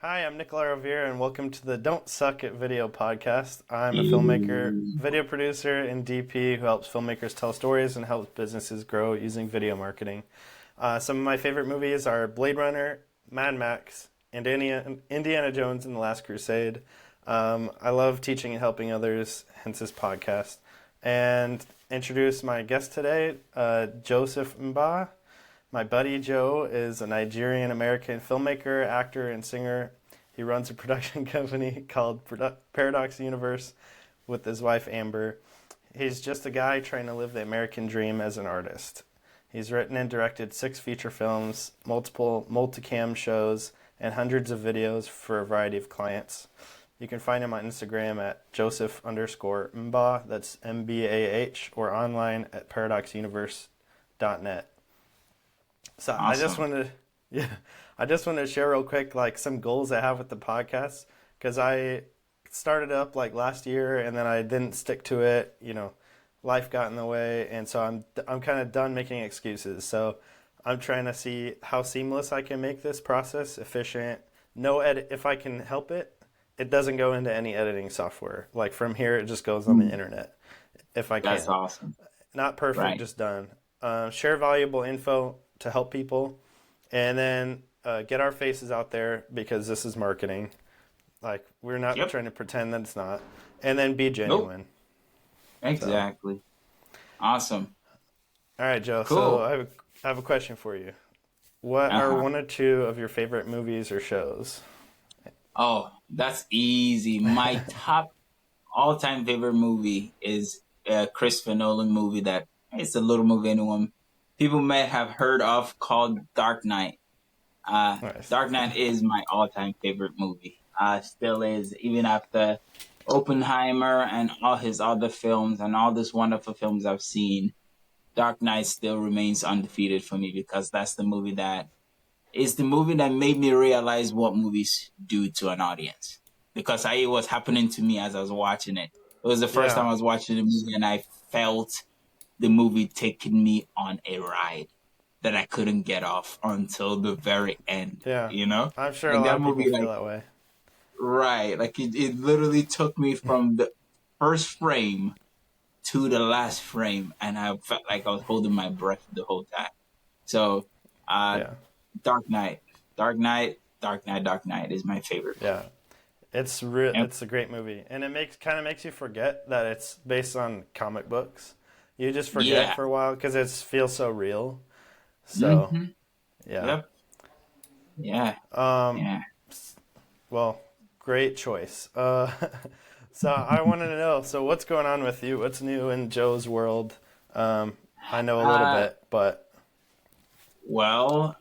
Hi, I'm LaRovere, and welcome to the Don't Suck at Video podcast. I'm a filmmaker, video producer, and DP who helps filmmakers tell stories and helps businesses grow using video marketing. Some of my favorite movies are Blade Runner, Mad Max, and Indiana Jones and the Last Crusade. I love teaching and helping others, hence this podcast. And introduce my guest today, Joseph Mbah. My buddy Joe is a Nigerian-American filmmaker, actor, and singer. He runs a production company called Paradox Universe with his wife Amber. He's just a guy trying to live the American dream as an artist. He's written and directed 6 feature films, multiple multicam shows, and hundreds of videos for a variety of clients. You can find him on Instagram at Joseph_Mbah, that's MBAH, or online at paradoxuniverse.net. So Awesome. I just wanted to share real quick like some goals I have with the podcast because I started up like last year and then I didn't stick to it. Life got in the way, and so I'm kind of done making excuses. So I'm trying to see how seamless I can make this process, efficient. No edit if I can help it. It doesn't go into any editing software. Like from here, it just goes on the internet if I can. That's awesome. Not perfect, Right. just done. Share valuable info to help people, and then get our faces out there because this is marketing. Like we're not Yep. trying to pretend that it's not, and then be Nope. genuine. So, Exactly. Awesome. all right, Joe. So Cool. I have a question for you. What are Uh-huh. one or two of your favorite movies or shows? Oh, that's easy. My top all-time favorite movie is a Christopher Nolan movie that it's a little movie anyone people may have heard of called Dark Knight. Nice. Dark Knight is my all-time favorite movie. Still is, even after Oppenheimer and all his other films and all these wonderful films I've seen. Dark Knight still remains undefeated for me because that's the movie that is the movie that made me realize what movies do to an audience. Because it was happening to me as I was watching it. It was the first time Yeah, I was watching the movie and I felt the movie taking me on a ride that I couldn't get off until the very end, yeah. you know? I'm sure a Like lot that of people movie, feel like, that way. right, like it literally took me from the first frame to the last frame and I felt like I was holding my breath the whole time. So, uh, Yeah, Dark Knight, Dark Knight, Dark Knight, Dark Knight is my favorite movie. yeah. It's real. Yep. It's a great movie, and it makes you forget that it's based on comic books. You just forget Yeah. for a while because it feels so real. So Mm-hmm. yeah. Yep. Yeah. Um. Yeah. Well, great choice. So I wanted to know. So what's going on with you? What's new in Joe's world? I know a little Uh, bit, but well,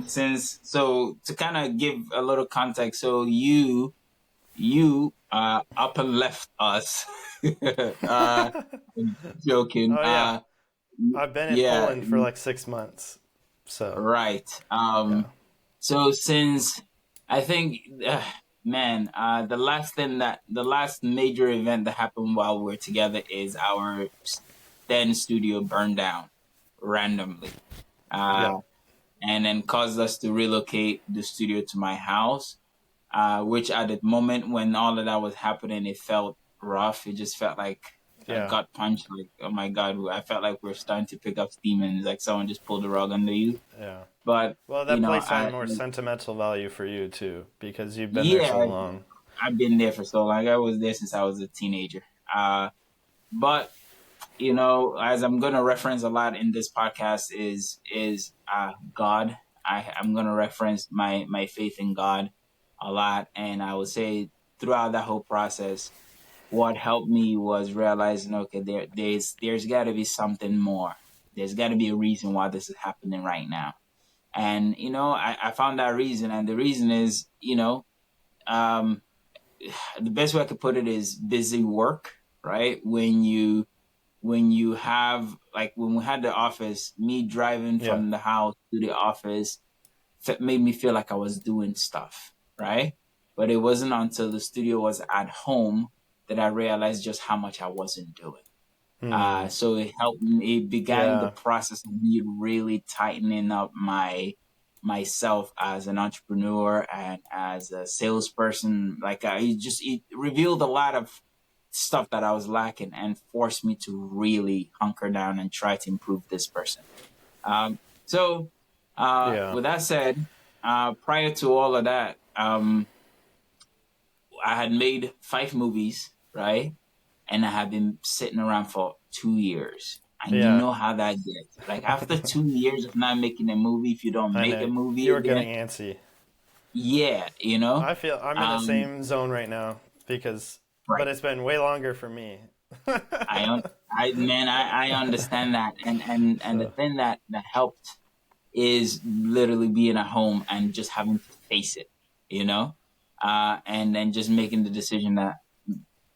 since so to kind of give a little context, so you up and left us. uh, joking. oh yeah, I've been in Yeah, Poland for like 6 months. So right. yeah, So since I think, man, the last major event that happened while we were together is our then studio burned down randomly, yeah, uh, and then caused us to relocate the studio to my house. Which at the moment when all of that was happening, it felt rough. It just felt like a yeah, gut punch. Like, oh my God, I felt like we are starting to pick up steam and like someone just pulled the rug under you. yeah. But Well, you that know, place had more sentimental value for you too because you've been there so yeah, long. I've been there for so long. I was there since I was a teenager. But as I'm gonna reference a lot in this podcast is God. I'm gonna reference my faith in God a lot, and I would say throughout that whole process, what helped me was realizing, okay, there's got to be something more. There's got to be a reason why this is happening right now, and I found that reason, and the reason is um, the best way I could put it is busy work, right? When you have, like, when we had the office, me driving Yeah, from the house to the office made me feel like I was doing stuff, right? But it wasn't until the studio was at home that I realized just how much I wasn't doing. hmm, So it helped me, it began the yeah, process of me really tightening up my myself as an entrepreneur and as a salesperson. Like it revealed a lot of stuff that I was lacking and forced me to really hunker down and try to improve this person. So with that said, prior to all of that, I had made 5 movies, right? And I had been sitting around for 2 years. And you know how that gets. Like after 2 years of not making a movie, if you don't make a movie, you were getting antsy. Yeah, you know. I feel I'm in the same zone right now because, but it's been way longer for me. I understand that, and the thing that helped is literally being at home and just having to face it, you know, and then just making the decision that,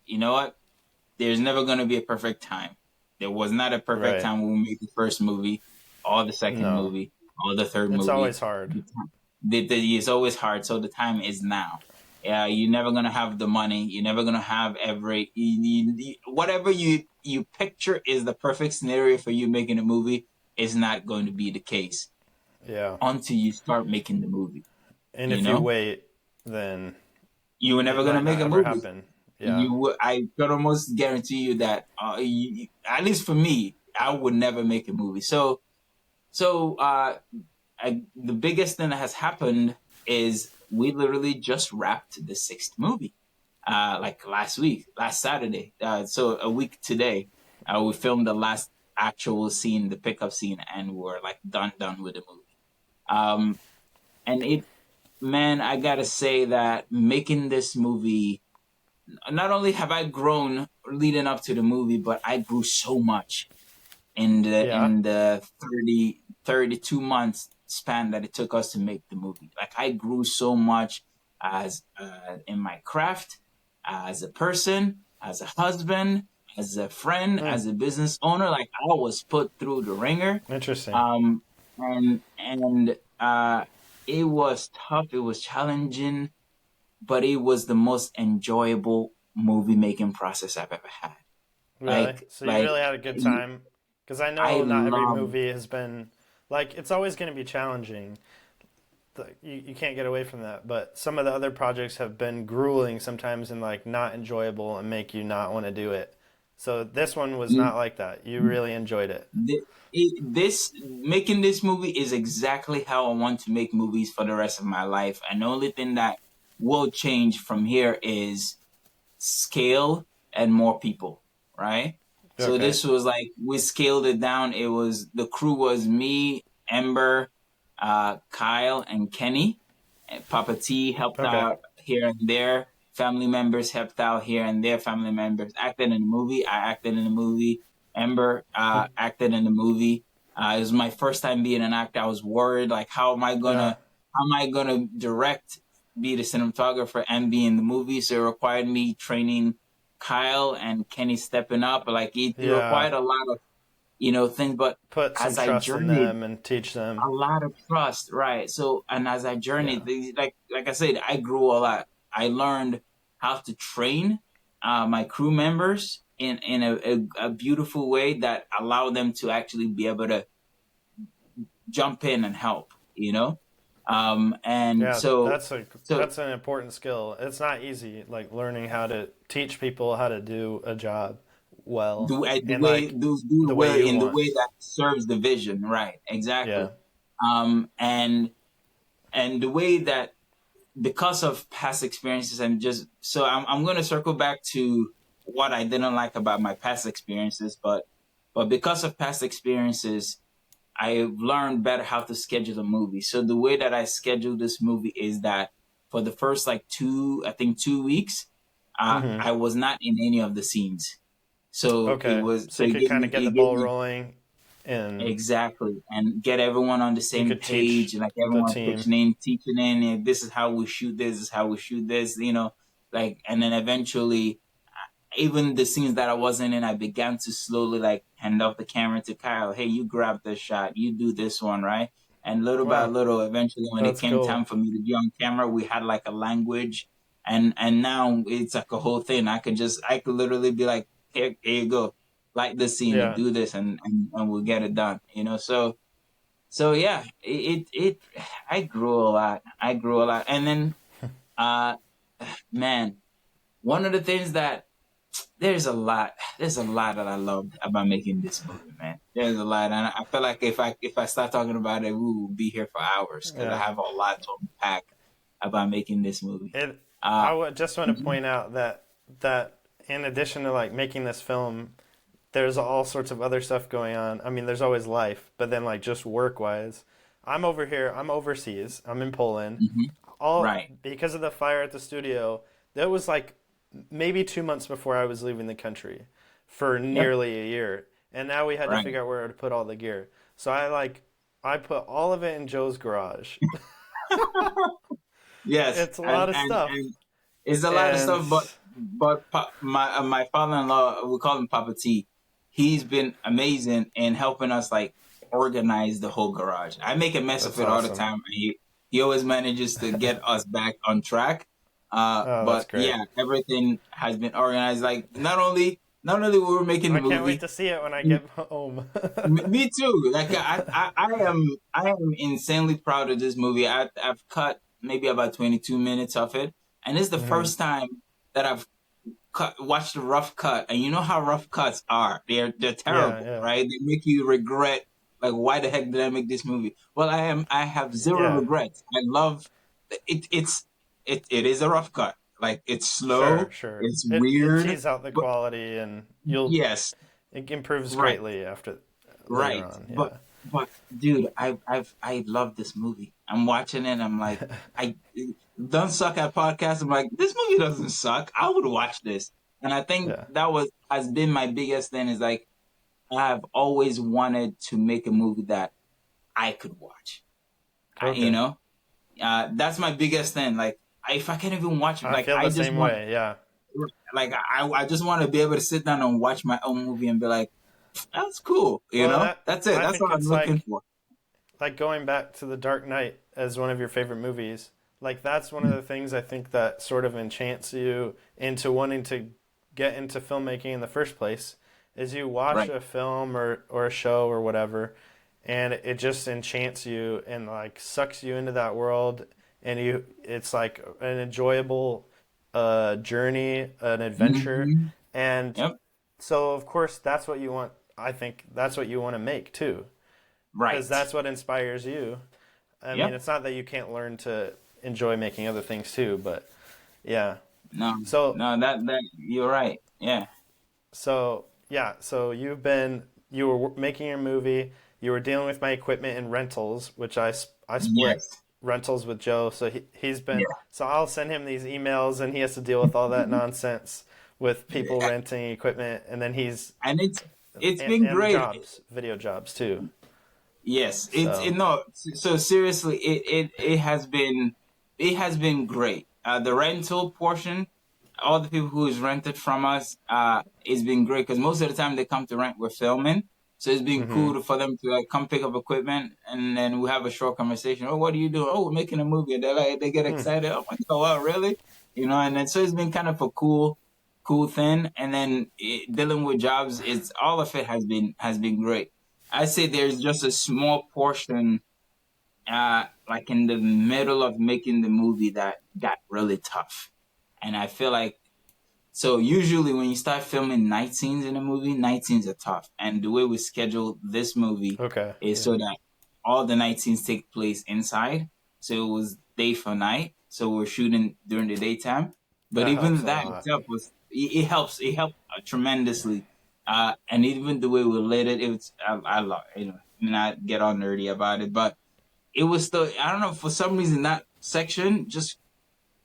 you know what, there's never going to be a perfect time. There was not a perfect time when we made the first movie, or the second movie, or the third movie. It's always hard. It's always hard. So the time is now. Yeah, you're never gonna have the money. You're never gonna have whatever you picture is the perfect scenario for you making a movie is not going to be the case. Yeah. Until you start making the movie. And if you wait, then you were never gonna make a movie. Happen. Yeah. I could almost guarantee you that, at least for me, I would never make a movie. So the biggest thing that has happened is we literally just wrapped the 6th movie, like last Saturday. So a week today, we filmed the last actual scene, the pickup scene, and we're like done with the movie. And I gotta say that making this movie, not only have I grown leading up to the movie, but I grew so much in the 32 months span that it took us to make the movie. Like I grew so much as in my craft, as a person, as a husband, as a friend, as a business owner. Like I was put through the ringer. Interesting. And it was tough. It was challenging, but it was the most enjoyable movie making process I've ever had. Really? So you really had a good time? Because I know not every movie has been, like, it's always going to be challenging. You can't get away from that. But some of the other projects have been grueling sometimes and, like, not enjoyable and make you not want to do it. So this one was not like that. You really enjoyed it. Making this movie is exactly how I want to make movies for the rest of my life. And the only thing that will change from here is scale and more people, right? Okay. So this was like, we scaled it down. It was, the crew was me, Ember, Kyle, and Kenny. And Papa T helped out here and there. Family members helped out here and there. Family members acted in the movie. I acted in the movie. Ember acted in the movie. It was my first time being an actor. I was worried, like, how am I gonna direct, be the cinematographer, and be in the movie? So it required me training Kyle and Kenny stepping up. Like it required a lot of, things. But put some trust in them and teach them a lot of trust, right? So, and as I journeyed, like I said, I grew a lot. I learned how to train my crew members in a beautiful way that allowed them to actually be able to jump in and help, that's an important skill. It's not easy, like learning how to teach people how to do a job well, the way that serves the vision, right? Exactly. And the way that, because of past experiences, and just so I'm going to circle back to what I didn't like about my past experiences, but because of past experiences, I've learned better how to schedule a movie. So the way that I schedule this movie is that for the first 2 weeks, I was not in any of the scenes. So it was, so you could kind of get the ball rolling. Exactly, and get everyone on the same page, like everyone teaching in, this is how we shoot this, and then eventually, even the scenes that I wasn't in, I began to slowly hand off the camera to Kyle. Hey, you grab this shot, you do this one, right? And little by little, eventually, when it came time for me to be on camera, we had a language, and now it's like a whole thing. I could literally be like, here you go. Like this scene, and do this, and we'll get it done. So So yeah, I grew a lot. And then uh man, one of the things that there's a lot that I loved about making this movie, man. There's a lot, and I feel like if I start talking about it, we will be here for hours because I Yeah. have a lot to unpack about making this movie. It. Uh, Just want to point out that in addition to like making this film, there's all sorts of other stuff going on. I mean, there's always life, but then like just work wise, I'm over here. I'm overseas. I'm in Poland. mhm. All Right, because of the fire at the studio. That was like maybe 2 months before I was leaving the country for yep, nearly a year, and now we had to right. figure out where to put all the gear. So I put all of it in Joe's garage. Yes, It's a lot of stuff, and it's a lot of and stuff, my father-in-law, we call him Papa T. He's been amazing in helping us like organize the whole garage. I make a mess of that's it all the awesome. time, and he always manages to get us back on track. Oh, that's But great. yeah, everything has been organized. Like not only we were making the I can't wait movie, to see it when I get home. me too. Like I am insanely proud of this movie. I've cut maybe about 22 minutes of it, and it's the Hmm. first time that I've watched a rough cut. And you know how rough cuts are. They're Yeah, terrible, yeah, right? They make you regret like why the heck did I make this movie? Well, I have zero yeah. regrets. I love it. It is a rough cut. Like it's Sure, slow. sure. It's It weird, teases out the but quality, and you'll yes, it improves right. greatly after later Right. on. But Yeah. dude, I love this movie. I'm watching it. I'm like, I don't suck at podcasts. I'm like, this movie doesn't suck. I would watch this. And I think Yeah. that was has been my biggest thing is like I've always wanted to make a movie that I could watch. You Okay. know, that's my biggest thing. Like if I can't even watch it, I like feel I the just same want, way. Yeah. like I just want to be able to sit down and watch my own movie and be like, that's cool. You Well, know, that that's it. I That's think what I'm it's looking for. like going back to The Dark Knight as one of your favorite movies. Like that's one of the things I think that sort of enchants you into wanting to get into filmmaking in the first place is you watch Right. a film or a show or whatever and it just enchants you and like sucks you into that world and you it's like an enjoyable journey, an adventure. Hmm. And Yep. so of course that's what you want. I think that's what you want to make too because Right. that's what inspires you. I mean, Yep. it's not that you can't learn to enjoy making other things too, but yeah. No. So, No. That you're right. Yeah. so you were making your movie, you were dealing with my equipment and rentals, which I split Yes. rentals with Joe. So he's been, Yeah. so I'll send him these emails and he has to deal with all that nonsense with people renting equipment and then And it's been and great. jobs, video jobs too. Yes. So, No. So seriously, it has been great. The rental portion, all the people who has rented from us, it's been great because most of the time they come to rent, we're filming. So it's been hmm. cool for them to like come pick up equipment and then we have a short conversation. Oh, what are you doing? Oh, we're making a movie. And they're like, they get Hmm. excited. Oh my God, wow, really? You know, and then so it's been kind of a cool thing. And then dealing with jobs, it's all of it has been great. I say there's just a small portion, like in the middle of making the movie that got really tough. And I feel like so usually when you start filming night scenes in a movie, night scenes are tough. And the way we schedule this movie Okay. is Yeah. so that all the night scenes take place inside. So it was day for night. So we're shooting during the daytime. But That helps even a that lot. itself it helps. It helped tremendously. And even the way we lit it, I love, you know, not get all nerdy about it, but it was still, I don't know, for some reason that section just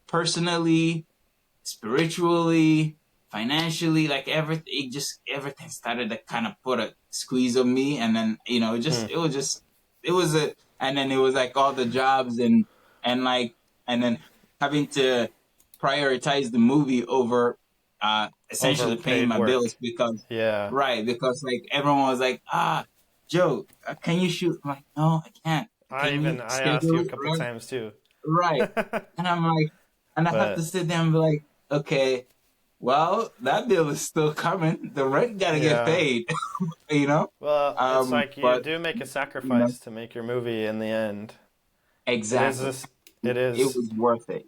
personally, spiritually, financially, like everything, everything started to kind of put a squeeze on me, and then Hmm. it was a, and then it was like all the jobs and like and then having to prioritize the movie over essentially paying Overpaid my bills work. because Yeah. right because like everyone was like Joe, can you shoot? I'm like, no, I can't. Can you I asked schedule you a it? couple times too. Right. And I'm like, and I have to But sit there and be like, okay, Well, that bill is still coming. The rent gotta get Yeah. paid, you know. Well, it's like you But do make a you know, sacrifice to make your movie in the end. It is exactly. this. It It is. was worth it.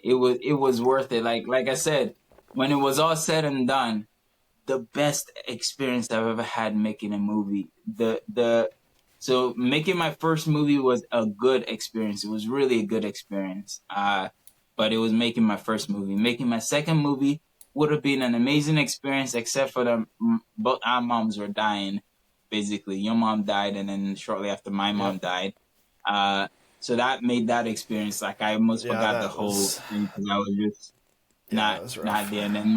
It was worth it. Like I said, when it was all said and done, the best experience I've ever had making a movie. So making my first movie was a good experience. It was really a good experience. But it was making my first movie. Making my second movie would have been an amazing experience, except for both our moms were dying. Basically, your mom died, and then shortly after, my mom Yep. died. Uh, so that made that experience like I almost Yeah, forgot the that whole was. thing because I was just Yeah, that not was not rough. there. And then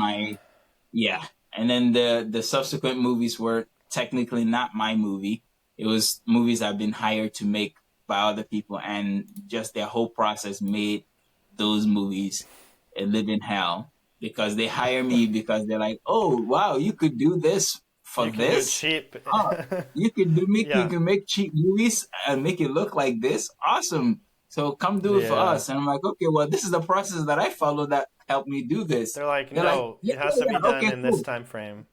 yeah, and then the subsequent movies were technically not my movie. It was movies I've been hired to make by other people, and just their whole process made those movies a living hell because they hire me because they're like, oh wow, you could do this for You can do it this. cheap. Oh, you Yeah. can make cheap movies and make it look like this. Awesome. So come do it for Yeah. us. And I'm like, okay, well, this is the process that I follow that helped me do this. They're like, They're like, no, yeah, it has to yeah, be yeah, done okay, in this cool. time frame,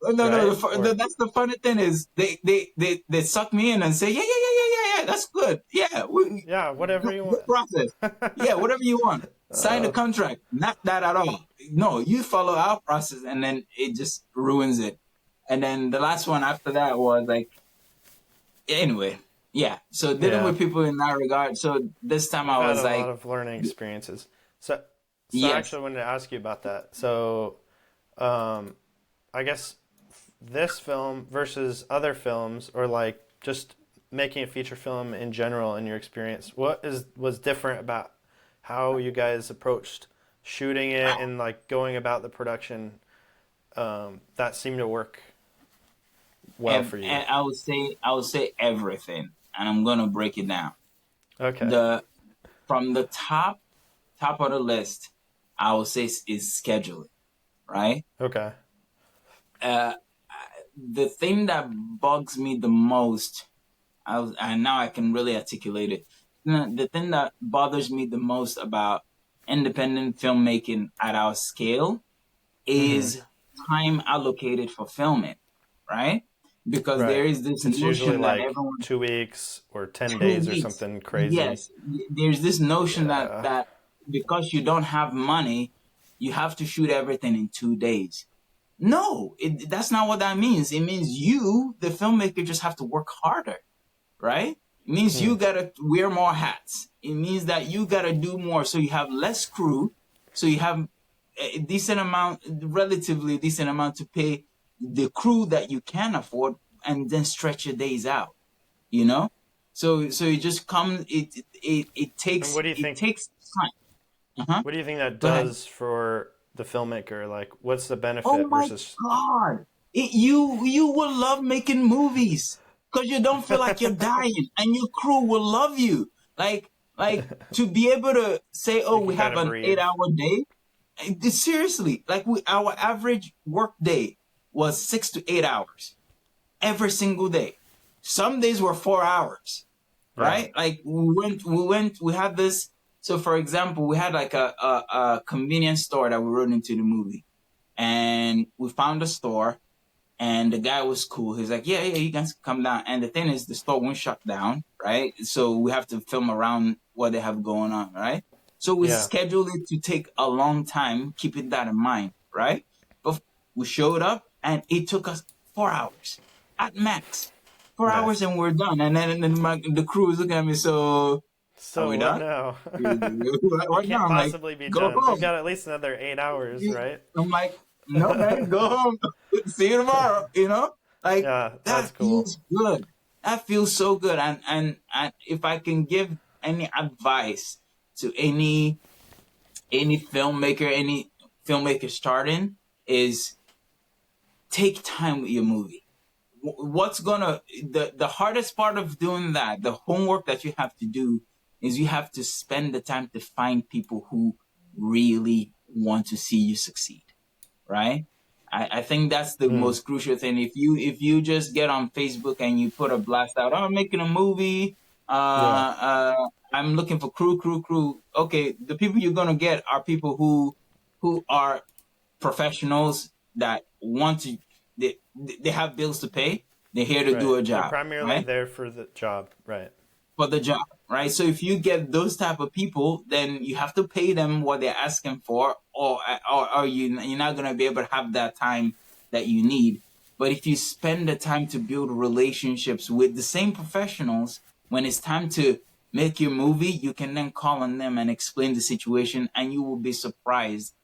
No, no, right? Or that's the funny thing is they suck me in and say, yeah, yeah, yeah, yeah, yeah, yeah, that's good. Yeah, yeah, whatever you good process. want. Yeah, whatever you want. Sign the uh, contract. Not that at all. No, you follow our process and then it just ruins it. And then the last one after that was like, anyway, yeah. So dealing yeah. with people in that regard. So this time You've I had was a lot like, of learning experiences. So I yes, actually wanted to ask you about that. So, um, I guess this film versus other films, or like just making a feature film in general, in your experience, what was different about how you guys approached shooting it and like going about the production, that seemed to work well for you? and I would say everything, and I'm gonna break it down. Okay. The From the top of the list, I would say is scheduling, right? Okay. Uh, the thing that bugs me the most, and now I can really articulate it. The thing that bothers me the most about independent filmmaking at our scale Mm-hmm. is time allocated for filming, right? Because there Right. is this It's usually notion that like everyone 2 weeks or 10 days 2 or weeks. something crazy. Yes, there's this notion that Yeah. that because you don't have money, you have to shoot everything in 2 days. No, that's not what that means. It means you, the filmmaker, just have to work harder, right? It means Hmm. you gotta wear more hats. It means that you gotta do more, so you have less crew, so you have a decent amount, relatively decent amount to pay the crew that you can afford, and then stretch your days out. You know, so it just comes. It And takes what do you it think? takes time. Uh-huh. What do you think that Go ahead. does for the filmmaker? Like, what's the Oh benefit my versus? God. You will love making movies because you don't feel like you're dying, and your crew will love you. Like to be able to say, oh, You we can kind have of an breathe. 8 hour day. Seriously, like our average work day was 6 to 8 hours every single day. Some days were 4 hours, Yeah. right? Like we had this. So for example, we had like a convenience store that we rode into the movie, and we found a store, and the guy was cool. He's like, yeah, yeah, you guys can come down. And the thing is, the store won't shut down, right? So we have to film around what they have going on, right? So we Yeah. scheduled it to take a long time, keeping that in mind, right? But we showed up, and it took us 4 hours at max. 4 hours, Nice. and we're done. And then the crew was looking at me, so are So we what done? now? It What now? can't I'm like, possibly be go done. We've home. got at least another 8 hours, right? I'm like, no, man, go home. See you tomorrow. Like Yeah, that's that cool. feels good. That feels so good. And if I can give any advice to any filmmaker, any filmmaker starting, is take time with your movie. What's gonna the hardest part of doing that, the homework that you have to do, is you have to spend the time to find people who really want to see you succeed, right? I think that's the Hmm. most crucial thing. If you just get on Facebook and you put a blast out, oh, I'm making a movie, Yeah. I'm looking for crew. Okay, the people you're gonna get are people who are professionals that want to, they have bills to pay. They're here to do Right. a They're job, primarily right? there for the job. Right. For the job, right? So if you get those type of people, then you have to pay them what they're asking for, or you're not gonna be able to have that time that you need. But if you spend the time to build relationships with the same professionals, when it's time to make your movie, you can then call on them and explain the situation, and you will be surprised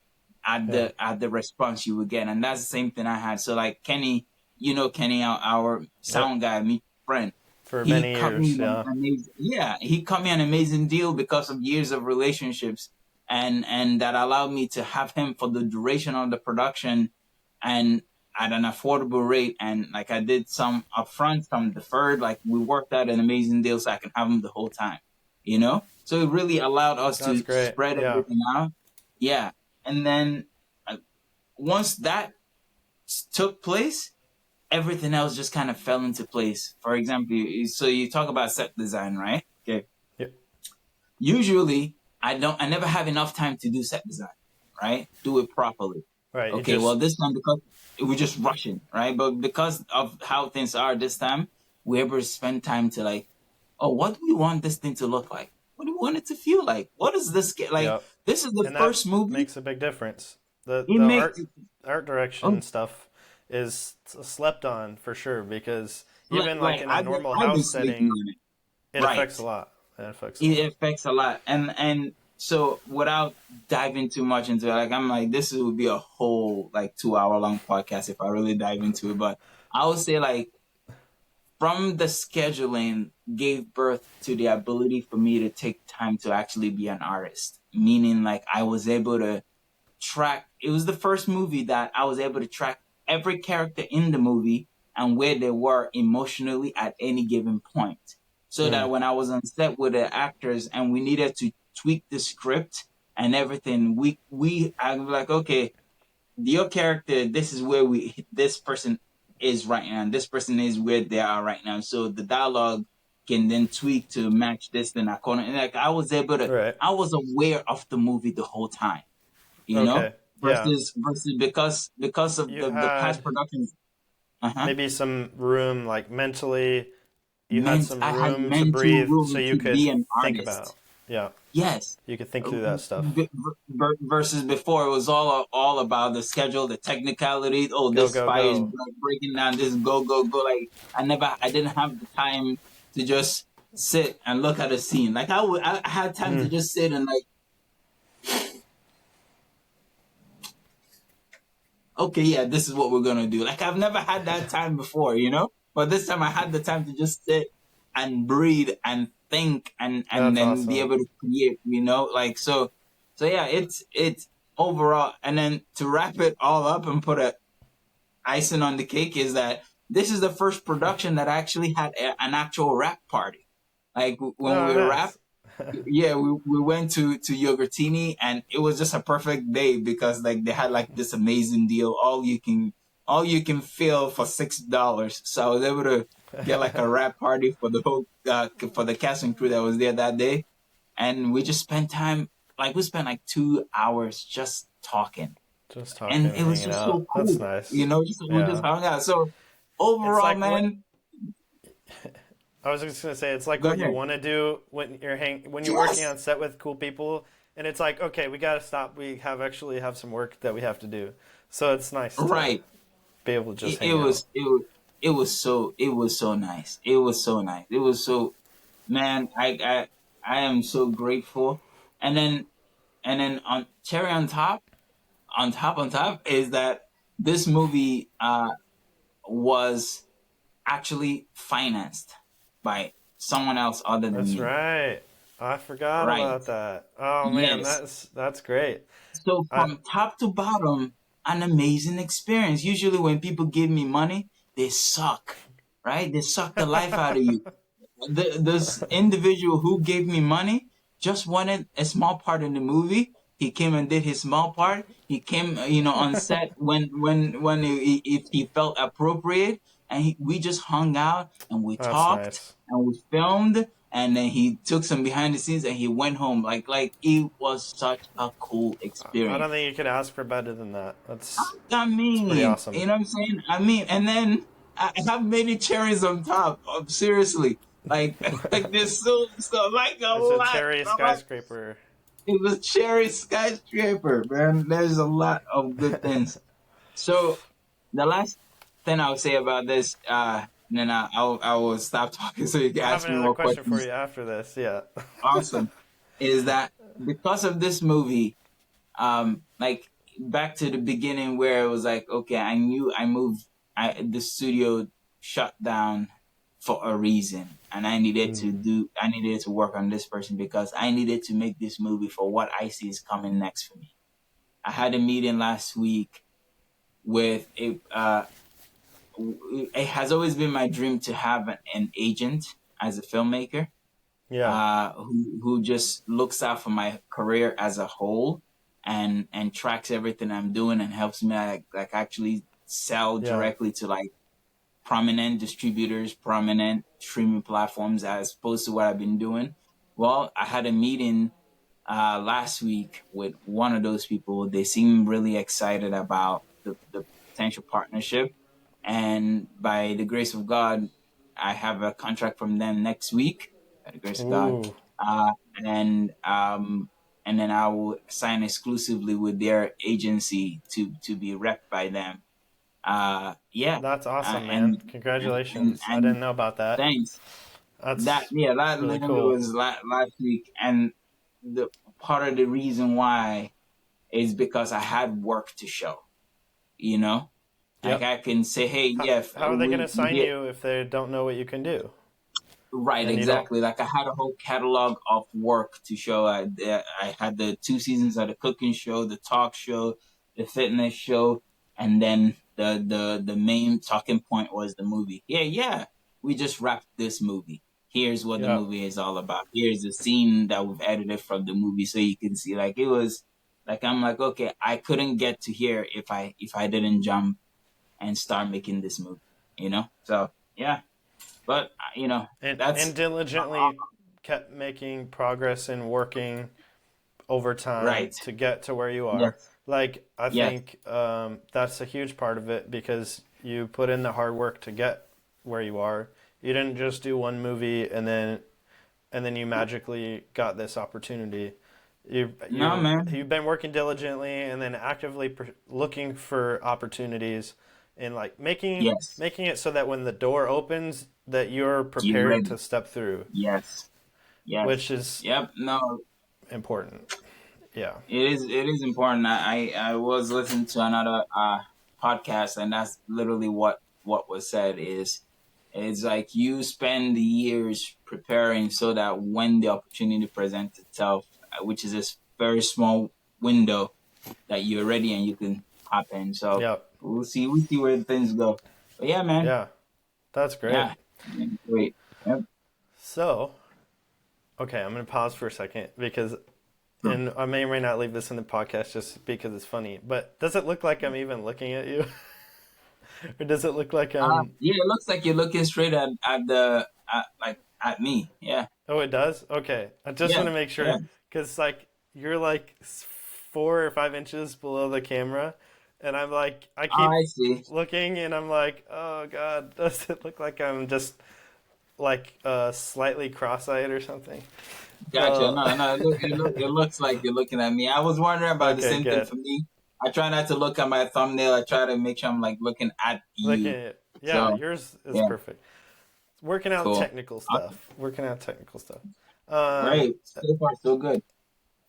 at Yeah. the response you will get. And that's the same thing I had. So like Kenny, Kenny, our Yep. sound guy, me friend, For he many cut me years. an Yeah. amazing, yeah, he cut me an amazing deal because of years of relationships, and that allowed me to have him for the duration of the production, and at an affordable rate. And like I did some upfront, some deferred. Like we worked out an amazing deal so I can have him the whole time. So it really allowed us That's to great. spread Yeah. everything out. Yeah, and then once that took place, everything else just kind of fell into place. For example, so you talk about set design, right? Okay. Yep. Usually, I never have enough time to do set design, right? Do it properly. Right. You Okay, well, just. this time because we're just rushing, right? But because of how things are this time, we're able to spend time to like, oh, what do we want this thing to look like? What do we want it to feel like? What does this get like? Yep. This is the And that first movie. makes a big difference. The It the makes art direction oh, stuff is slept on for sure, because like, even like like in a normal I've been house sleeping setting, on it, it affects a right? lot. It affects a It lot. affects a lot, and so without diving too much into it, like I'm like this would be a whole like 2 hour long podcast if I really dive into it. But I would say like from the scheduling gave birth to the ability for me to take time to actually be an artist, meaning like I was able to track. It was the first movie that I was able to track every character in the movie and where they were emotionally at any given point. So Mm. that when I was on set with the actors and we needed to tweak the script and everything, I was like, okay, your character, this is where this person is right now, and this person is where they are right now. So the dialogue can then tweak to match this, then according. And like Right. I was aware of the movie the whole time, you know, Okay. Yeah. versus because of You the past had productions. Uh-huh. maybe some room, like mentally, you had some I had room to mental breathe so room you to could be an think artist. about. Yeah. Yes. You could think through that stuff. Versus before, it was all about the schedule, the technicality. Oh, Go, this go, fire is go. breaking down. This go. Like I didn't have the time to just sit and look at a scene. Like I had time to Mm. just sit and like, okay, yeah, this is what we're gonna do. Like I've never had that time before, But this time I had the time to just sit and breathe and think and That's then be awesome. able to create, Like so yeah, it's overall. And then to wrap it all up and put a icing on the cake is that this is the first production that actually had an actual rap party. Like when Oh, we rap, nice. yeah, we went to Yogurtini, and it was just a perfect day because like they had like this amazing deal, all you can feel for $6. So I was able to get like a rap party for the whole for the cast and crew that was there that day, and we just spent time, like we spent like 2 hours just talking, Just talking and and it was hanging just out. so That's cool, nice. we just Yeah. hung out. So It's overall, like what man, I was just gonna say. It's like go what you ahead. want to do when you're working Yes, on set with cool people, and it's like, okay, we gotta stop. We have some work that we have to do. So it's nice to right. be able to just it, it hang out. was it was it was so nice. It was so nice. It was so, man. I am so grateful. And then on cherry on top is that this movie was actually financed by someone else other than That's me. right. I forgot Right. about that. Oh man, Yes. that's great. So I from top to bottom, an amazing experience. Usually when people give me money, they suck, right? They suck the life out of you. This individual who gave me money just wanted a small part in the movie. He came and did his small part. He came, on set when if he felt appropriate, and we just hung out and we That's talked nice. and we filmed, and then he took some behind the scenes and he went home. Like it was such a cool I don't experience. think you could ask for better than that. I It's pretty mean, awesome. you know what I'm saying? I mean, and then I have many cherries on top. Seriously, like like there's so like a It's a lot. cherry I'm like, skyscraper. it was cherry skyscraper, man. There's a lot of good things. So the last thing I'll say about this, and then I will stop talking so you can I have ask me another more question for questions. you after this. Yeah. Awesome. Is that because of this movie, like back to the beginning where it was like, okay, I knew the studio shut down for a reason, and I needed to work on this person because I needed to make this movie for what I see is coming next for me. I had a meeting last week with it has always been my dream to have an agent as a filmmaker, Yeah. who just looks out for my career as a whole and tracks everything I'm doing and helps me like actually sell Yeah. directly to like prominent distributors, prominent streaming platforms as opposed to what I've been doing. Well, I had a meeting last week with one of those people. They seem really excited about the potential partnership. And by the grace of God, I have a contract from them next week, by the grace of God. Ooh. Uh, and then I will sign exclusively with their agency to be repped by them. Yeah. That's awesome, man. And Congratulations. I didn't know about that. thanks. That's That really literally cool. was last week. And the part of the reason why is because I had work to show, you know? Like Yep. I can say, hey, How, yeah, how are they going to we sign did you if they don't know what you can do? right, And you don't. exactly. Like I had a whole catalog of work to show. I had the 2 seasons of the cooking show, the talk show, the fitness show, and then the main talking point was the movie. Yeah, we just wrapped this movie. Here's what the Yeah. movie is all about. Here's the scene that we've edited from the movie, so you can see. Like it was, like I'm like, okay, I couldn't get to here if I didn't jump and start making this movie. You know, so yeah. But And that's diligently kept making progress and working over time right. to get to where you are. Yes. Like, I Yes. think that's a huge part of it because you put in the hard work to get where you are. You didn't just do one movie and then you magically got this opportunity. No, man. You've been working diligently and then actively looking for opportunities and like Yes. making it so that when the door opens that you're You prepared ready? to step through, Yes. which Yes. is Yep. No, important. Yeah. it is. It is important. I was listening to another podcast, and that's literally what was said. It's like you spend the years preparing so that when the opportunity presents itself, which is this very small window, that you're ready and you can hop in. So Yeah. we'll see. We'll see where things go. But yeah, man. Yeah. That's great. Yeah. Great. Yep. So, okay, I'm going to pause for a second because and I may or may not leave this in the podcast just because it's funny, but does it look like I'm even looking at you? Or does it look like Yeah, it looks like you're looking straight at me. Yeah. oh, it does? Okay. I just Yeah. want to make Yeah. sure because like you're like 4 or 5 inches below the camera and I'm like I Oh, keep I see. looking and I'm like, "Oh God, does it look like I'm just like slightly cross-eyed or something?" Gotcha. No. No, no. It looks like you're looking at me. I was wondering about the Okay, same thing good. for me. I try not to look at my thumbnail. I try to make sure I'm like looking at Like you. yeah, So yours is yeah, perfect. Working out cool. technical Awesome. stuff. Working out technical stuff. Um, Great. So far, so good.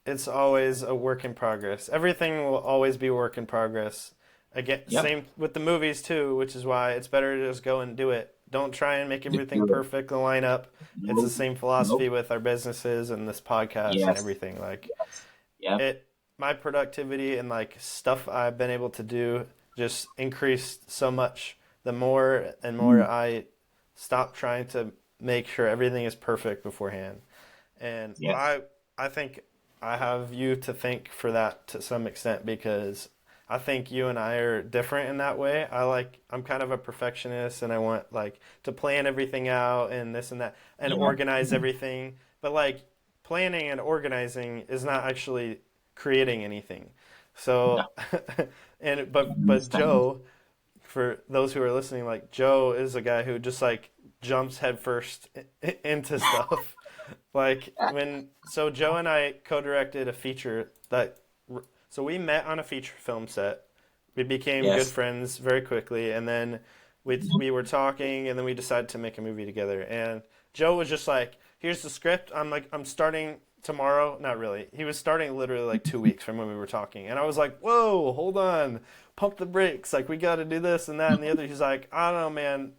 it's always a work in progress. Everything will always be a work in progress. Again, Yep. same with the movies too, which is why it's better to just go and do it. Don't try and make Just everything do it. perfect and line up. It's the Nope. same Nope. philosophy with our businesses and this podcast and Yes. everything. Like Yes. Yep. my productivity and like stuff I've been able to do just increased so much. The more and more Mm. I stop trying to make sure everything is perfect beforehand. And Yes. I think I have you to thank for that to some extent because I think you and I are different in that way. I'm kind of a perfectionist and I want like to plan everything out and this and that and Yeah. organize everything. But like planning and organizing is not actually creating anything. No, So I but understand. Joe, for those who are listening, like Joe is a guy who just like jumps headfirst into stuff. Like so Joe and I co-directed a feature that so we met on a feature film set. We became good Yes. friends very quickly, and then we were talking, and then we decided to make a movie together. And Joe was just like, "Here's the script." I'm like, "I'm starting tomorrow." Not really. He was starting literally like 2 weeks from when we were talking, and I was like, "Whoa, hold on, pump the brakes. Like we got to do this and that and the other." He's like, "I don't know, man.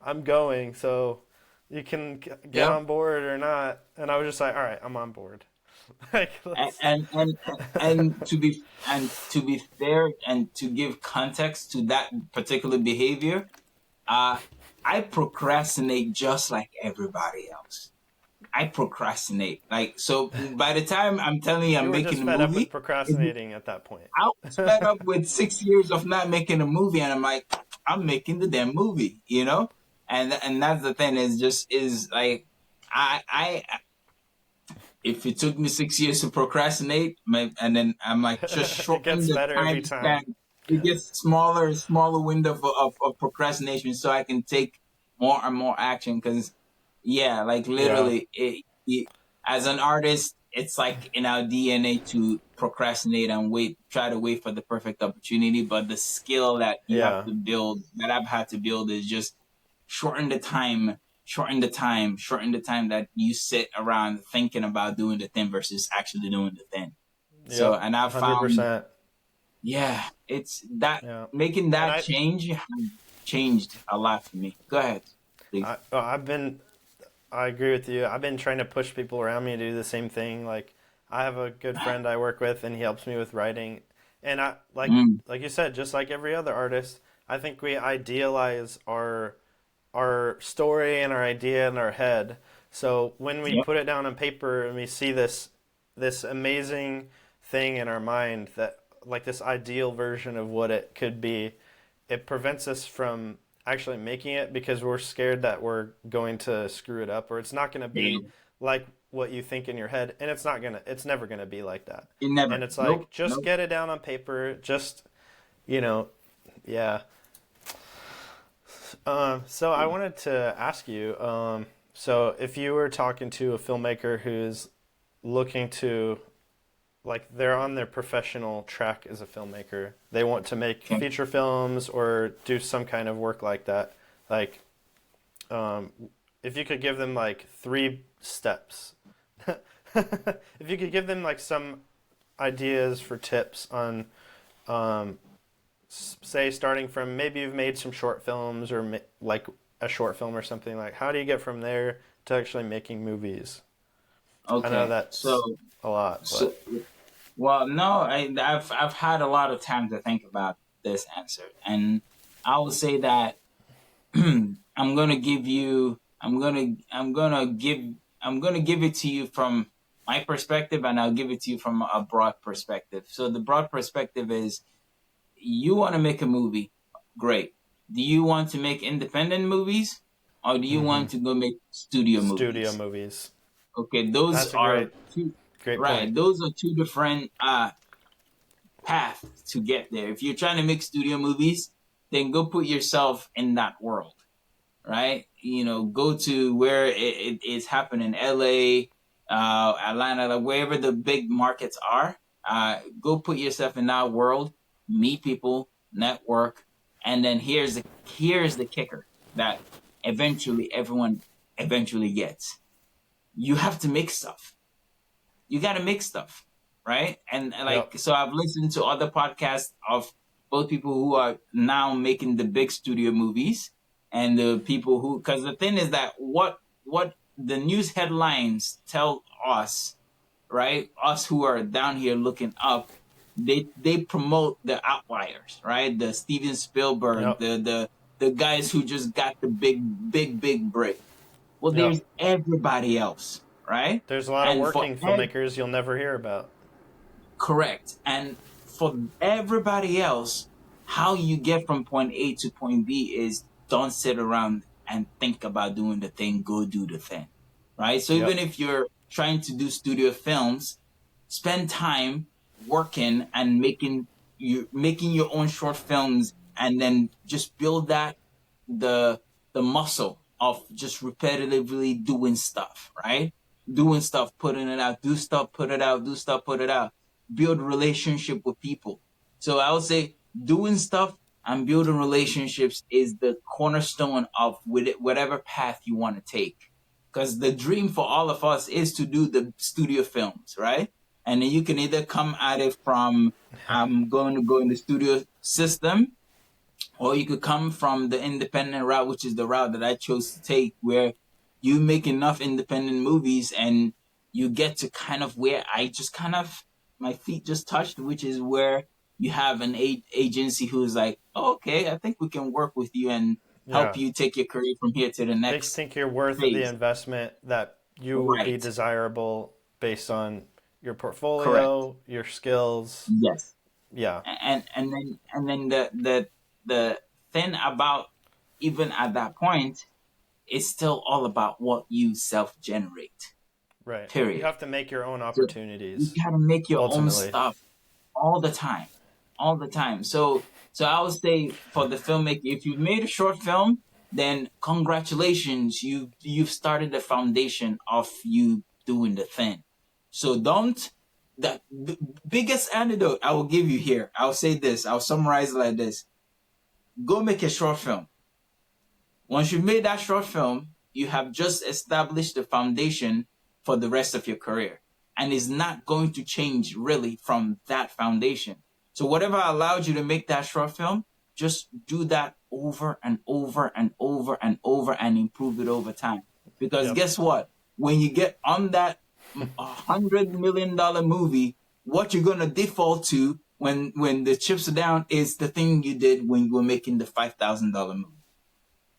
I'm going, so you can get Yep. on board or not." And I was just like, "All right, I'm on board." Like, and let's, and and and to be fair and to give context to that particular behavior, uh I procrastinate just like everybody else. I procrastinate. Like, so by the time I'm telling you you I'm were making just a fed up with movie, procrastinating at that point. I was fed up with 6 years of not making a movie, and I'm like, I'm making the damn movie, you know? And that's the thing, is just is like, I if it took me 6 years to procrastinate, and then I'm like, just It shorten gets the better every time time. span. It gets smaller and smaller window of procrastination, so I can take more and more action. Because, yeah, like Yeah, literally, as an artist, it's like in our DNA to procrastinate and try to wait for the perfect opportunity. But the skill that you have yeah, to build, that I've had to build, is just shorten the time, shorten the time that you sit around thinking about doing the thing versus actually doing the thing. So, yep, and I've found, 100%. yeah, it's that Yeah, making and that change has changed a lot for me. Go ahead, please. I've been I agree with you. I've been trying to push people around me to do the same thing. Like I have a good friend I work with, and he helps me with writing. And I Mm, like you said, just like every other artist, I think we idealize our story and our idea in our head. So when we yep. put it down on paper and we see this amazing thing in our mind that like this ideal version of what it could be, it prevents us from actually making it because we're scared that we're going to screw it up or it's not going to Yeah. be like what you think in your head and it's never going to be like that. It never. And it's like Nope. just Nope. get it down on paper, just you know, yeah. So I wanted to ask you, so if you were talking to a filmmaker who's looking to, like, they're on their professional track as a filmmaker, they want to make Okay. feature films or do some kind of work like that, like, um, if you could give them like 3 steps, if you could give them like some ideas for tips on, um, say starting from maybe you've made some short films or like a short film or something like how do you get from there to actually making movies? I know Okay. So, that's a lot, so, but well, no, I've had a lot of time to think about this answer, and I will say that I'm gonna give you. I'm gonna give it to you from my perspective, and I'll give it to you from a broad perspective. So the broad perspective is, you want to make a movie, great. Do you want to make independent movies, or do you hmm want to go make studio studio movies? movies. Okay, those That's a are two. great point. Right, those are two different paths to get there. If you're trying to make studio movies, then go put yourself in that world, right? Go to where it is happening, LA, Atlanta, like wherever the big markets are. Go put yourself in that world, meet people, network, and then here's the kicker that eventually everyone eventually gets. You have to make stuff. You got to make stuff, right? And Yep. like, so I've listened to other podcasts of both people who are now making the big studio movies, and the people who, because the thing is that what the news headlines tell us, right? Us who are down here looking up, they promote the outliers, right? The Steven Spielberg, Yep. the guys who just got the big break. Well, Yep. there's everybody else, right? There's a lot of And working filmmakers you'll never hear about. correct. And for everybody else, how you get from point A to point B is don't sit around and think about doing the thing, go do the thing, right? So even if you're trying to do studio films, spend time working and making your own short films, and then just build that the muscle of just repetitively doing stuff, right? Doing stuff, putting it out, do stuff, put it out, do stuff, put it out. Build relationship with people. So I would say doing stuff and building relationships is the cornerstone of whatever path you want to take. Because the dream for all of us is to do the studio films, right? And then you can either come at it from, I'm going to go in the studio system, or you could come from the independent route, which is the route that I chose to take, where you make enough independent movies and you get to kind of where I just kind of, my feet just touched, which is where you have an agency who's like, oh, okay, I think we can work with you and help you take your career from here to the next. They think you're worth phase. the investment, that you will be desirable based on your portfolio, your skills. Yes. Yeah. And then the thing about, even at that point, it's still all about what you self-generate. Right. Period. You have to make your own opportunities. You gotta make your own stuff all the time. All the time. So I would say for the filmmaker, if you've made a short film, then congratulations, you've started the foundation of you doing the thing. So the biggest antidote I will give you here, I'll say this, I'll summarize it like this. Go make a short film. Once you've made that short film, you have just established the foundation for the rest of your career. And it's not going to change really from that foundation. So whatever allowed you to make that short film, just do that over and over and over and over and improve it over time. Because guess what? When you get on that $100 million movie, what you're going to default to when the chips are down is the thing you did when you were making the $5,000 movie.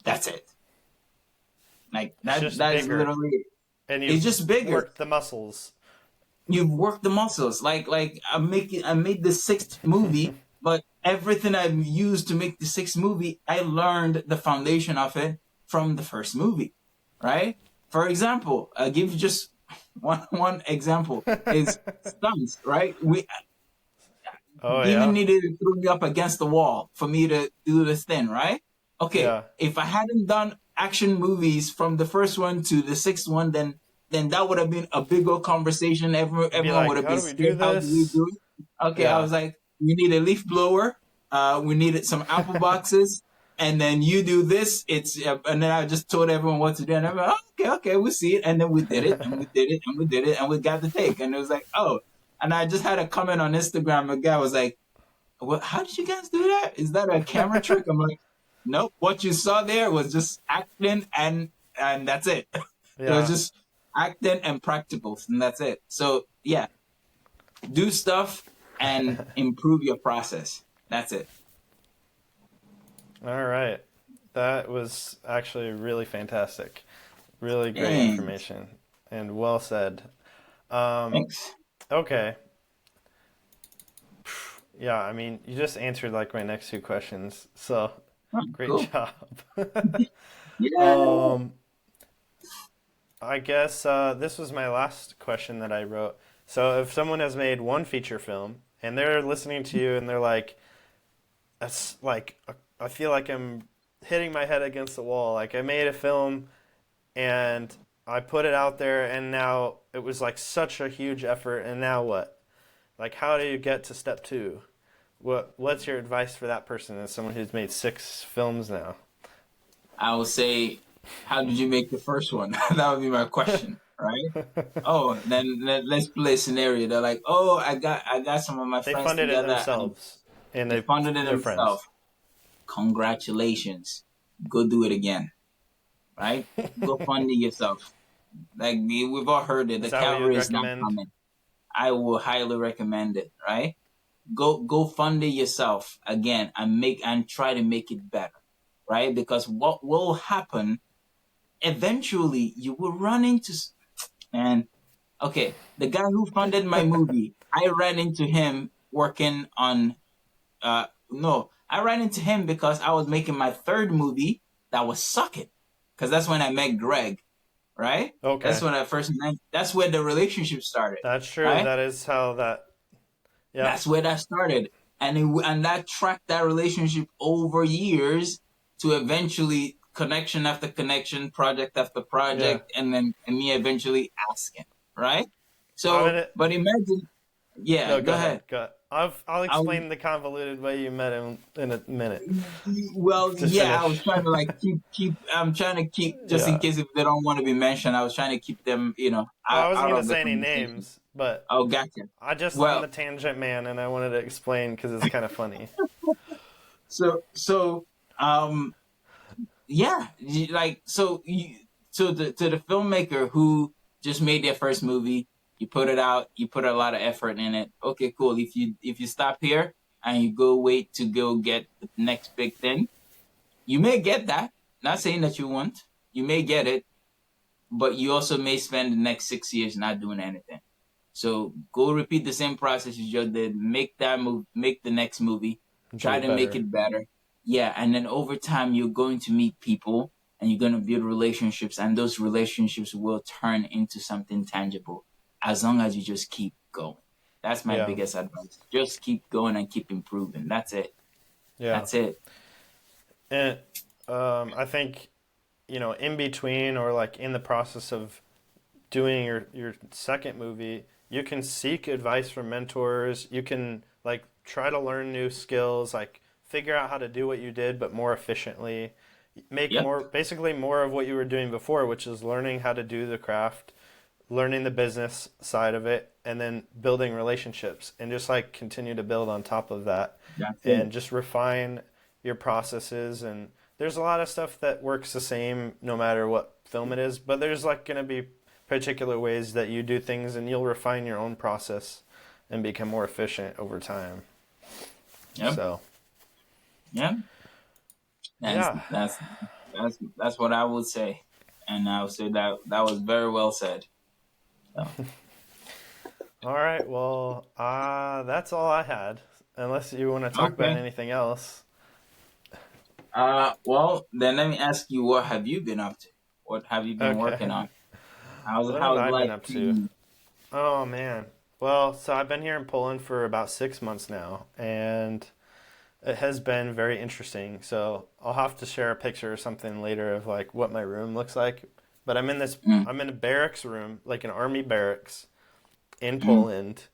That's it. Like that is literally it. And it's just bigger. Worked the muscles. You've worked the muscles. Like I made the sixth movie, but everything I used to make the sixth movie, I learned the foundation of it from the first movie, right? For example, I'll give you just one example is stunts, right? We even needed to throw me up against the wall for me to do this thing, right? Okay, if I hadn't done action movies from the first one to the sixth one, then that would have been a big old conversation. Everyone would have been scared. How do we do it? Okay, I was like, we need a leaf blower. We needed some apple boxes, and then you do this. And then I just told everyone what to do, and everyone, okay, we'll see it. And then we did it, and we did it, and we did it, and we got the take. And it was like, oh. And I just had a comment on Instagram. A guy was like, "Well, how did you guys do that? Is that a camera trick?" I'm like, nope. What you saw there was just acting, and that's it. It was just acting and practicals, and that's it. So yeah, do stuff and improve your process. That's it. All right. That was actually really fantastic. Really great information and well said. Thanks. Okay. Yeah, I mean, you just answered like my next two questions. So great job. I guess this was my last question that I wrote. So if someone has made one feature film and they're listening to you and they're like, that's like, I feel like I'm hitting my head against the wall. Like I made a film and I put it out there and now it was like such a huge effort, and now what? Like how do you get to step 2? What's your advice for that person as someone who's made 6 films now? I would say, how did you make the first one? That would be my question, right? Oh, then let's play a scenario. They're like, oh, I got some of my friends together. They funded it themselves. And they funded it themselves. Congratulations. Go do it again. Right? Go fund it yourself. Like we've all heard it. The cavalry is not coming. I will highly recommend it, right? Go fund it yourself again and try to make it better, right? Because what will happen eventually, you will run into the guy who funded my movie. I ran into him working on, no, I ran into him because I was making my third movie that was sucking. Because that's when I met Greg, right? Okay. That's when I first met, that's where the relationship started, That's true. right? That is how that. Yeah. That's where that started. And that tracked that relationship over years to eventually connection after connection, project after Yeah. project, and then and me eventually asking, right? I'm So, gonna. but imagine, yeah, No, go go ahead. ahead. Go. I'll I was, explain the convoluted way you met him in a minute. well, To yeah, I was finish. trying to like I'm trying to keep, just in Yeah. case if they don't want to be mentioned, I was trying to keep them, Well, I wasn't out gonna of the say any conversation. names, but Oh, gotcha. I'm Well, the tangent man, and I wanted to explain because it's kind of funny. so, um, yeah, like to the filmmaker who just made their first movie, you put it out, you put a lot of effort in it. Okay, cool. If you stop here and you go wait to go get the next big thing, you may get that. Not saying that you won't. You may get it, but you also may spend the next 6 years not doing anything. So go repeat the same process you just did. Make that move. Make the next movie. Do Try it to make better. it better. Yeah, and then over time you're going to meet people and you're going to build relationships, and those relationships will turn into something tangible as long as you just keep going. That's my Yeah. biggest advice. Just keep going and keep improving. That's it. Yeah. That's it. And I think in between or like in the process of doing your second movie, you can seek advice from mentors. You can like try to learn new skills, like figure out how to do what you did but more efficiently. Make Yep. more basically more of what you were doing before, which is learning how to do the craft, learning the business side of it, and then building relationships and just like continue to build on top of that That's it. and just refine your processes. And there's a lot of stuff that works the same no matter what film it is, but there's like going to be particular ways that you do things and you'll refine your own process and become more efficient over time. Yep. So, Yep. That's yeah. that's that's what I would say, and I would say that that was very well said. So, All right. Well, that's all I had. Unless you want to talk about okay. anything else. Well, then let me ask you, what have you been up to? What have you been working Okay. on? What have How's I been life up treating to? you? Oh man. Well, so I've been here in Poland for about 6 months now, and it has been very interesting. So I'll have to share a picture or something later of like what my room looks like. But Mm, I'm in a barracks room, like an army barracks in mm. Poland,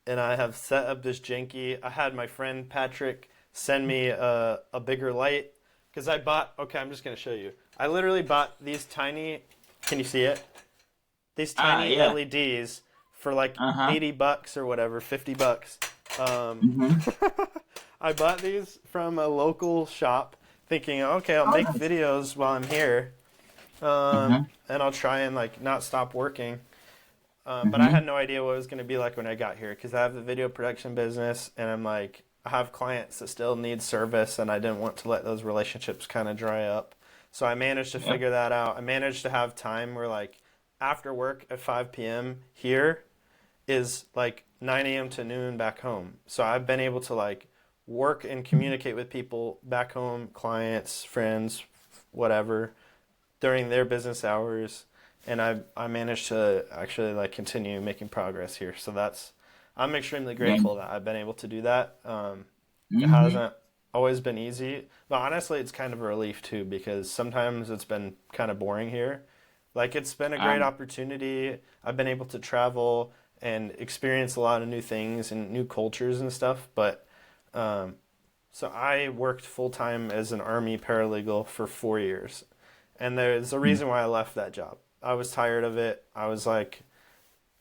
and I have set up this janky. I had my friend Patrick send me a bigger light because I bought. Okay, I'm just gonna show you. I literally bought these tiny. Can you see it? These tiny Yeah. LEDs for like Uh-huh. $80 or whatever, $50. Um, Mm-hmm. I bought these from a local shop, thinking, okay, I'll Oh, make nice. videos while I'm here, Mm-hmm. and I'll try and like not stop working. But I Mm-hmm. had no idea what it was going to be like when I got here because I have the video production business, and I'm like, I have clients that still need service, and I didn't want to let those relationships kind of dry up. So I managed to Yep. figure that out. I managed to have time where like after work at 5 p.m. here is like 9 a.m. to noon back home. So I've been able to like work and communicate with people back home, clients, friends, whatever, during their business hours, and I managed to actually like continue making progress here. So that's I'm extremely Yeah. grateful that I've been able to do that. It Mm-hmm. hasn't always been easy, but honestly, it's kind of a relief too because sometimes it's been kind of boring here. Like it's been a great Um, opportunity. I've been able to travel and experience a lot of new things and new cultures and stuff, but um, so I worked full time as an army paralegal for 4 years, and there's a reason why I left that job. I was tired of it. I was like,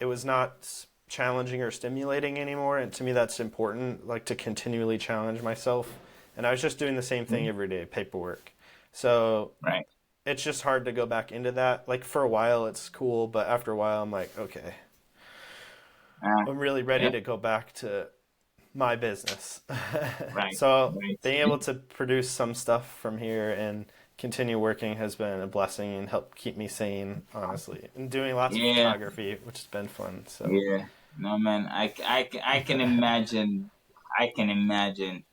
it was not challenging or stimulating anymore, and to me that's important, like to continually challenge myself. And I was just doing the same thing every day, paperwork. So right. it's just hard to go back into that. Like for a while it's cool, but after a while I'm like, okay, Uh, I'm really ready yep. to go back to my business. Right. So Right. being able to produce some stuff from here and continue working has been a blessing and helped keep me sane, honestly. And doing lots of Yeah. photography, which has been fun. So Yeah. No, man. I can imagine. I can imagine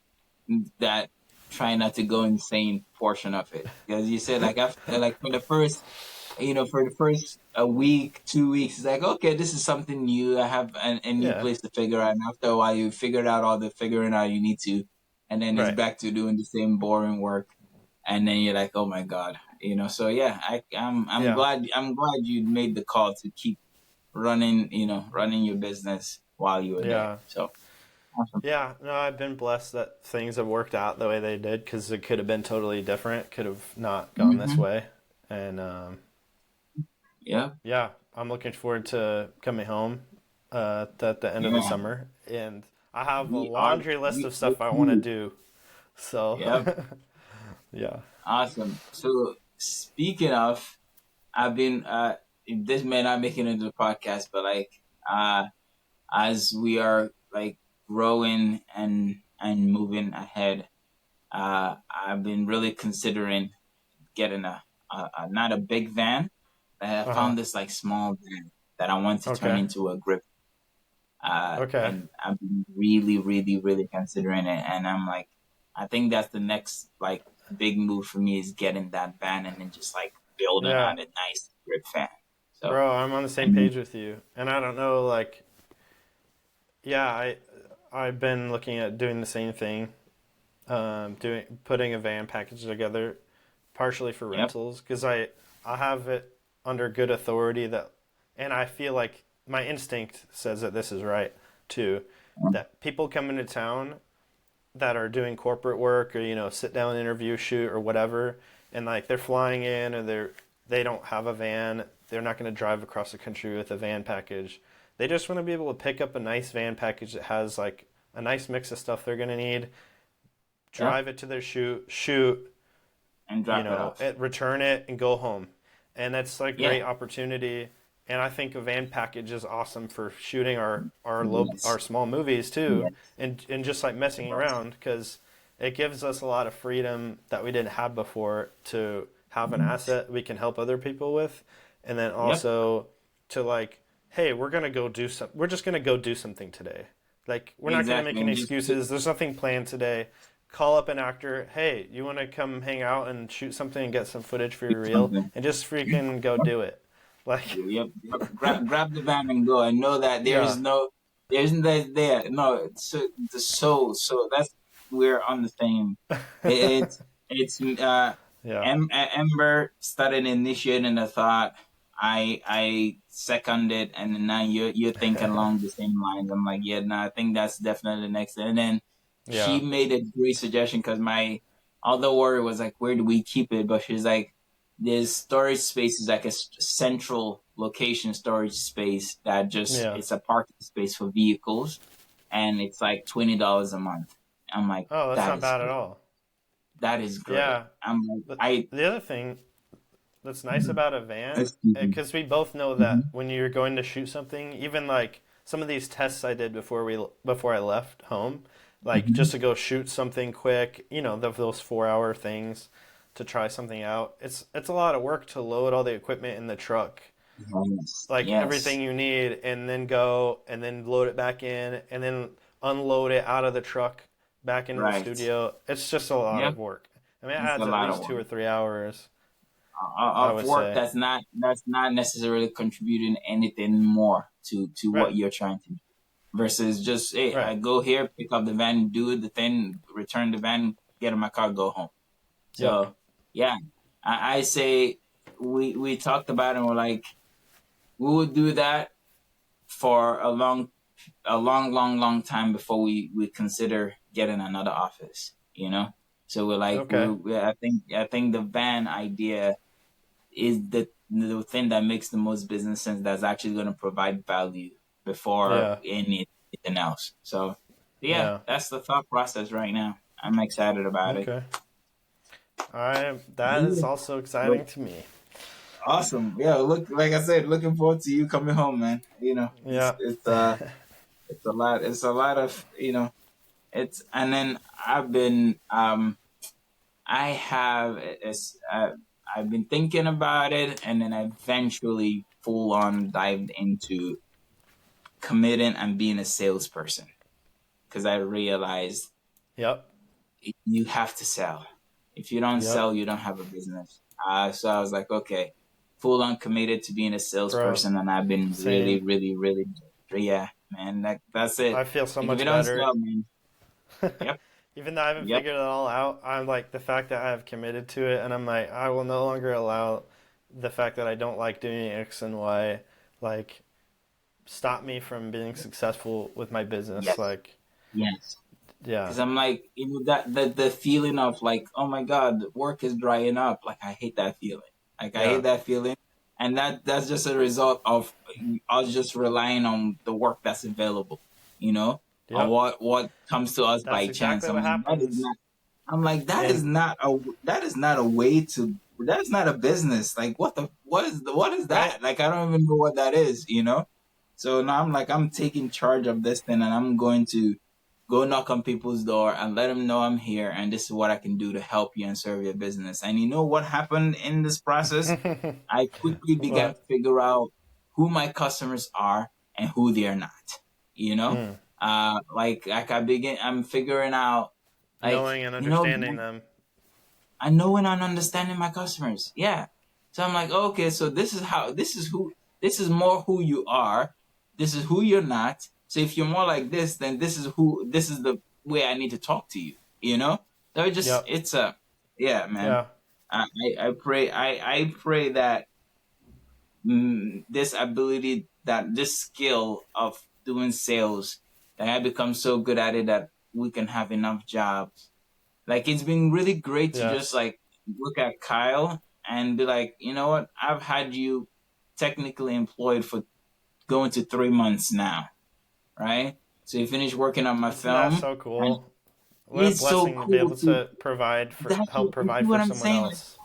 that trying not to go insane portion of it, because you said like after like for the first for the first a week, 2 weeks, it's like, okay, this is something new. I have a new Yeah. place to figure out. And after a while, you figured out all the figuring out you need to, and then it's Right. back to doing the same boring work. And then you're like, oh my god, So yeah, I'm Yeah. glad you made the call to keep running your business while you were there. Yeah. So awesome. Yeah, no, I've been blessed that things have worked out the way they did because it could have been totally different, could have not gone this Hmm. way. And Yeah, yeah, I'm looking forward to coming home at the end of the yeah. summer. And I have a We are laundry list of with stuff I want to you. do. So, Yep. yeah. Awesome. So speaking of, I've been this may not make it into the podcast, but like as we are like growing and moving ahead, I've been really considering getting a not a big van. I Uh-huh. found this like small van that I want to turn Okay. into a grip. Okay. And I've been really, really, really considering it. And I'm like, I think that's the next like big move for me is getting that van and then just like building Yeah. on a nice grip fan. So, Bro, I'm on the same and page with you. And I don't know, like, yeah, I've been looking at doing the same thing, putting a van package together, partially for yep, rentals, because I have it under good authority that, and I feel like my instinct says that this is right too, that people come into town that are doing corporate work or sit down interview shoot or whatever, and like they're flying in or they don't have a van, they're not going to drive across the country with a van package. They just want to be able to pick up a nice van package that has like a nice mix of stuff they're going to need, yep, drive it to their shoot, and drop it off. return it and go home. And that's like Yeah, great opportunity. And I think a van package is awesome for shooting our yes, small movies too, yes, and just like messing yes. around because it gives us a lot of freedom that we didn't have before to have an Yes. asset we can help other people with, and then Yep, also to like, hey, we're just gonna go do something today. Like we're not gonna exactly. make any And just excuses. There's nothing planned today. Call up an actor. Hey, you want to come hang out and shoot something and get some footage for do your reel, something. and just freaking go do it. Like, Yep, yep. Grab the van and go. I know that yeah, there isn't that there. No, so that's we're on the same. It's yeah, Ember started initiating the thought. I second it, and then now you're thinking along the same lines. I'm like, yeah, no, I think that's definitely the next thing. And then she yeah, made a great suggestion because my other worry was like, where do we keep it? But she's like, there's storage spaces like a central location storage space that just yeah. it's a parking space for vehicles, and it's like $20 a month. I'm like, Oh, that's that not is bad at great. all. That is great. Yeah. I'm like, But I the other thing that's nice about a van, excuse me. because we both know that when you're going to shoot something, even like some of these tests I did before I left home, like just Mhm. to go shoot something quick, those 4 hour things to try something out. It's a lot of work to load all the equipment in the truck, Yes, like yes, everything you need, and then go and then load it back in and then unload it out of the truck back into the right. studio. It's just a lot Yep, of work. I mean, it it's a adds at lot of least work. 2 or 3 hours, I Of would work say. that's not necessarily contributing anything more to Right, what you're trying to do. Versus just, hey, I right. go here, pick up the van, do the thing, return the van, get in my car, go home. Yep. So yeah, I say we talked about it and we're like, we would do that for a long time before we consider getting another office. So we're like, Okay. I think the van idea is the thing that makes the most business sense, that's actually going to provide value before Yeah. anything else. So yeah, Yeah. that's the thought process right now. I'm excited about it. Okay. That is Yeah. also But exciting to me. awesome. Yeah, look, like I said, looking forward to you coming home, man. Yeah. It's a lot of, it's and then I have it's I've been thinking about it, and then I eventually full on dived into committing and being a salesperson. because I realized Yep. you have to sell. If you don't Yep. sell, you don't have a business. So I was like, okay, full on committed to being a Bro, salesperson, and I've been really, same. really, really, yeah, man. That's it. I feel so Like if you much don't better. sell, man. Yep, Even though I haven't yep, figured it all out, I'm like the fact that I have committed to it, and I'm like, I will no longer allow the fact that I don't like doing X and Y, like, stop me from being successful with my business. yes, Like, yes. yeah, Because I'm like, that the feeling of like, oh my God, work is drying up. Like I hate that feeling. Like I yeah, hate that feeling, and that's just a result of us just relying on the work that's available, you know, or yep. what comes to us That's by chance. exactly what happens. I'm like, And that is not a way to. That's not a business. Like what is right, that? Like I don't even know what that is, you know. So now I'm like, I'm taking charge of this thing, and I'm going to go knock on people's door and let them know I'm here and this is what I can do to help you and serve your business. And you know what happened in this process? I quickly began to what? figure out who my customers are and who they're not. You know, Mm. I'm figuring out, like, Knowing and you know, understanding them. I know and I'm understanding my customers. Yeah. So I'm like, okay, so this is more who you are. This is who you're not. So if you're more like this, then this is the way I need to talk to you, you know? So Yep. it's a, yeah, man. Yeah. I pray that this ability, that this skill of doing sales, that I become so good at it that we can have enough jobs. Like it's been really great to just Yes. like look at Kyle and be like, you know what? I've had you technically employed for going to 3 months now, right? So you finish working on my Isn't that film, so and cool? What a it's so blessing to be cool able to to provide for, that's help you see provide for what I'm someone saying? Like, else.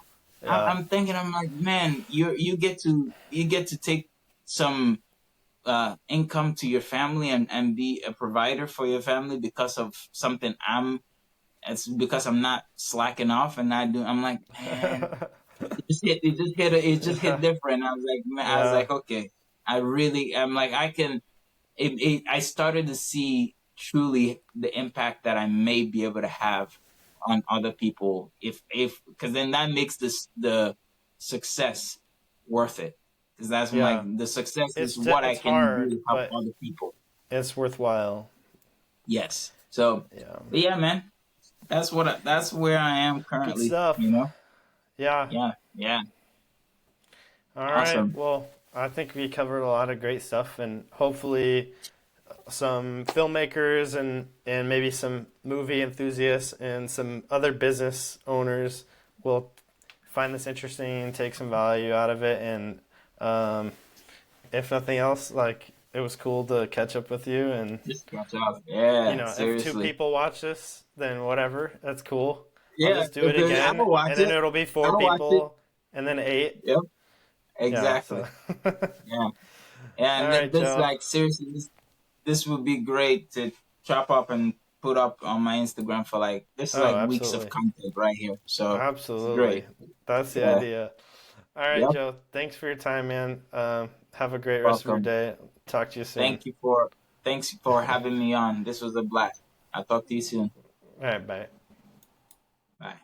Yeah. I'm thinking, I'm like, man, you get to take some income to your family and be a provider for your family because of something I'm. It's because I'm not slacking off and not doing. I'm like, man, it just hit Yeah. different. I was like, man, I was Yeah. like, okay, I'm like, I can. I started to see truly the impact that I may be able to have on other people if because then that makes the success worth it, because that's when, like, Yeah. the success is It's what I it's can do hard, to help but other people. it's worthwhile. Yes. So, Yeah. but yeah, man, that's where I am Good currently. stuff. You know. Yeah. Yeah. Yeah. All right. Awesome. Well, I think we covered a lot of great stuff, and hopefully some filmmakers and maybe some movie enthusiasts and some other business owners will find this interesting and take some value out of it. And um, if nothing else, like, it was cool to catch up with you. And Just catch up. Yeah. if two Seriously. people watch this, then whatever, that's cool. I'll Yeah. just do it again, I'll watch and then it. it'll be four I'll watch it. people, and then eight. Yep. Yeah. Exactly. So, Yeah. Yeah. all And right, this, Joe. like, seriously, this would be great to chop up and put up on my Instagram for, like, this is Oh, like weeks of absolutely, content right here. So it's absolutely. great. That's the Yeah. idea. All right, Yep. Joe. Thanks for your time, man. Have a great rest of your Welcome. day. Talk to you soon. Thank you for Thanks for having me on. This was a blast. I'll talk to you soon. All right, bye. Bye.